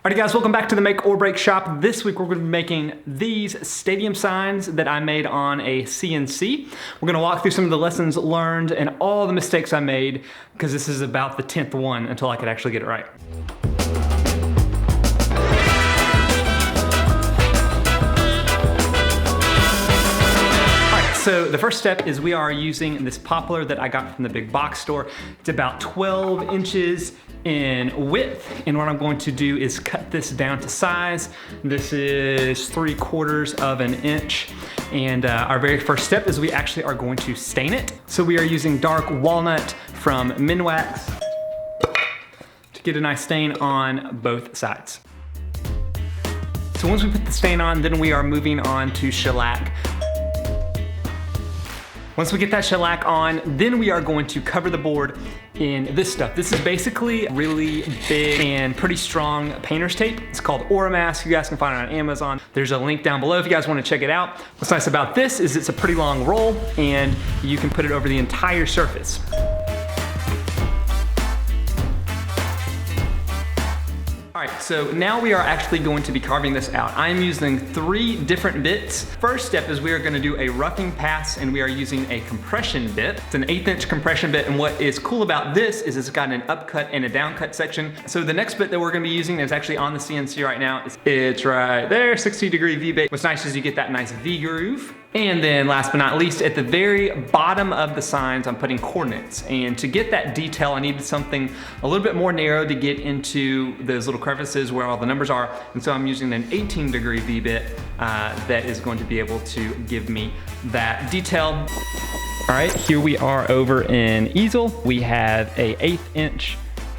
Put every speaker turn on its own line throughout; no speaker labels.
Alright guys, welcome back to the Make or Break Shop. This week we're going to be making these stadium signs that I made on a CNC. We're going to walk through some of the lessons learned and all the mistakes I made, because this is about the 10th one until I could actually get it right. So the first step is we are using this poplar that I got from the big box store. It's about 12 inches in width, and what I'm going to do is cut this down to size. This is 3/4 of an inch, and our very first step is we actually are going to stain it. So we are using dark walnut from Minwax to get a nice stain on both sides. So once we put the stain on, then we are moving on to shellac. Once we get that shellac on, then we are going to cover the board in this stuff. This is basically really big and pretty strong painter's tape. It's called Oramask. You guys can find it on Amazon. There's a link down below if you guys want to check it out. What's nice about this is it's a pretty long roll and you can put it over the entire surface. All right, so now we are actually going to be carving this out. I am using 3 different bits. First step is we are gonna do a roughing pass, and we are using a compression bit. It's an 1/8 inch compression bit, and what is cool about this is it's got an upcut and a downcut section. So the next bit that we're gonna be using is actually on the CNC right now. It's right there, 60-degree V bit. What's nice is you get that nice V groove. And then last but not least, at the very bottom of the signs, I'm putting coordinates. And to get that detail, I needed something a little bit more narrow to get into those little crevices where all the numbers are. And so I'm using an 18-degree V bit that is going to be able to give me that detail. All right, here we are over in Easel. We have a 1/8 inch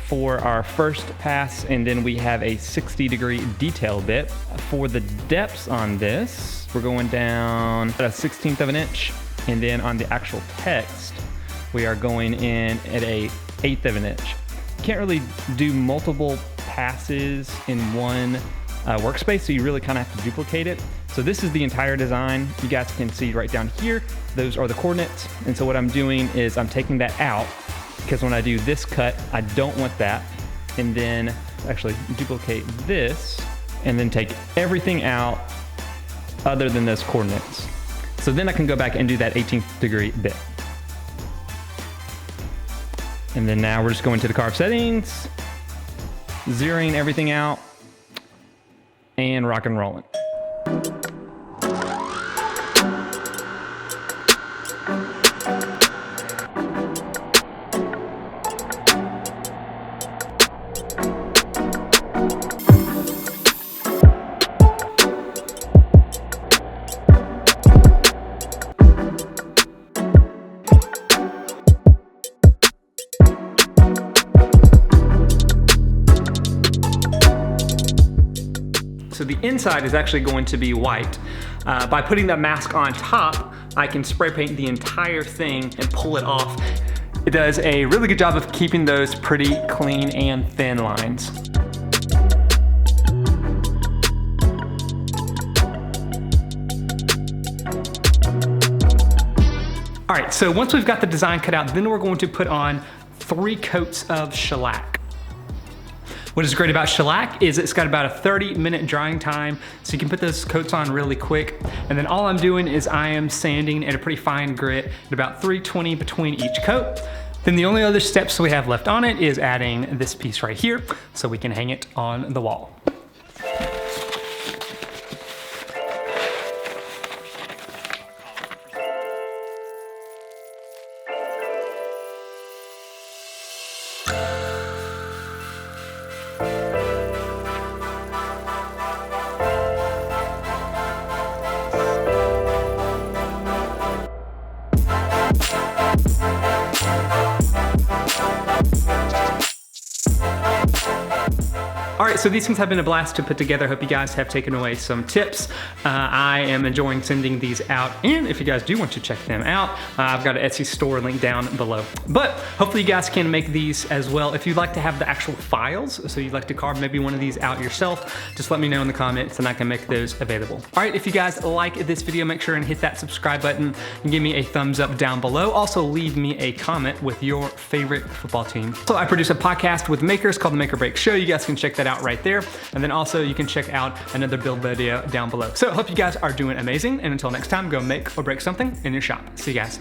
for our first pass, and then we have a 60-degree detail bit. For the depths on this, we're going down at a 1/16 of an inch, and then on the actual text, we are going in at a 1/8 of an inch. You can't really do multiple passes in one workspace, so you really kind of have to duplicate it. So this is the entire design. You guys can see right down here, those are the coordinates. And so what I'm doing is I'm taking that out, because when I do this cut, I don't want that. And then actually duplicate this, and then take everything out other than those coordinates. So then I can go back and do that 18th degree bit. And then now we're just going to the carve settings, zeroing everything out, and rock and rolling. So the inside is actually going to be white. By putting that mask on top, I can spray paint the entire thing and pull it off. It does a really good job of keeping those pretty clean and thin lines. All right, so once we've got the design cut out, then we're going to put on 3 coats of shellac. What is great about shellac is it's got about a 30-minute drying time, so you can put those coats on really quick. And then all I'm doing is I am sanding at a pretty fine grit at about 320 between each coat. Then the only other steps we have left on it is adding this piece right here so we can hang it on the wall. All right, so these things have been a blast to put together. Hope you guys have taken away some tips. I am enjoying sending these out, and if you guys do want to check them out, I've got an Etsy store link down below. But hopefully you guys can make these as well. If you'd like to have the actual files, so you'd like to carve maybe one of these out yourself, just let me know in the comments and I can make those available. All right, if you guys like this video, make sure and hit that subscribe button and give me a thumbs up down below. Also leave me a comment with your favorite football team. So I produce a podcast with makers called The Make or Break Show. You guys can check that out right there. And then also you can check out another build video down below. So I hope you guys are doing amazing. And until next time, go make or break something in your shop. See you guys.